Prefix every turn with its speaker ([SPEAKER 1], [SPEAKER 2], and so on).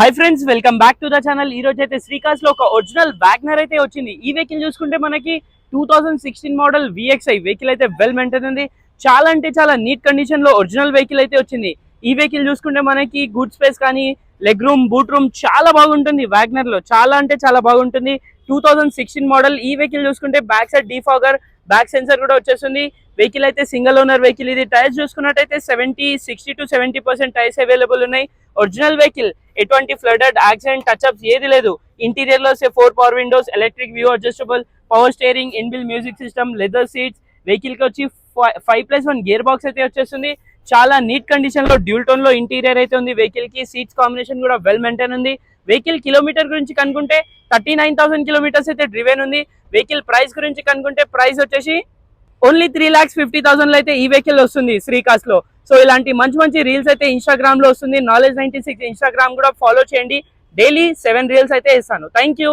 [SPEAKER 1] Hi friends, welcome back to the channel. ఈ రోజు అయితే శ్రీకాస్ లో ఒక ఒరిజినల్ వ్యాగ్నర్ అయితే వచ్చింది. ఈ వెహికల్ చూసుకుంటే మనకి 2016 మోడల్ VXI వెహికల్ అయితే వెల్ మెయింటైన్ ఉంది. చాలా అంటే చాలా నీట్ కండిషన్ లో ఒరిజినల్ వెహికల్ అయితే వచ్చింది. ఈ వెహికల్ చూసుకుంటే మనకి గుడ్ స్పేస్ కానీ లెగ్ రూమ్, బూట్ రూమ్ చాలా బాగుంటుంది. వ్యాగ్నర్ లో చాలా అంటే చాలా బాగుంటుంది. 2016 మోడల్. ఈ వెహికల్ చూసుకుంటే back side defogger, back sensor కూడా వచ్చేస్తుంది. వెహికల్ అయితే సింగిల్ ఓనర్ వెహికల్. ఇది టైర్స్ చూసుకున్నట్టయితే 60 to 70% టైర్స్ అవైలబుల్ ఉన్నాయి. ఒరిజినల్ వెహికల్, ఎటువంటి ఫ్లడెడ్ యాక్సిడెంట్ టచ్అప్స్ ఏది లేదు. ఇంటీరియర్ లో 4 power Windows, electric view adjustable, power steering, ఇన్బిల్ music system, leather seats. Vehicle కి వచ్చి 5+1 గేర్ బాక్స్ అయితే వచ్చేస్తుంది. చాలా నీట్ కండిషన్ లో డ్యూల్ టోన్ లో ఇంటీరియర్ అయితే ఉంది. వెహికల్ కి సీట్స్ కాంబినేషన్ కూడా వెల్ మెయింటైన్ ఉంది. వెహికల్ కిలోమీటర్ గురించి కనుకుంటే 39,000 కిలోమీటర్స్ అయితే డ్రివెన్ ఉంది. వెహికల్ ప్రైస్ గురించి కనుకుంటే ప్రైస్ వచ్చేసి ఓన్లీ 3,50,000 అయితే ఈ వెహికల్ వస్తుంది శ్రీకాస్ లో. సో ఇలాంటి మంచి మంచి రీల్స్ అయితే ఇన్స్టాగ్రామ్ లో వస్తుంది. Knowledge 96 ఇన్స్టాగ్రామ్ కూడా ఫాలో చేయండి. డైలీ 7 రీల్స్ అయితే ఇస్తాను. Thank you.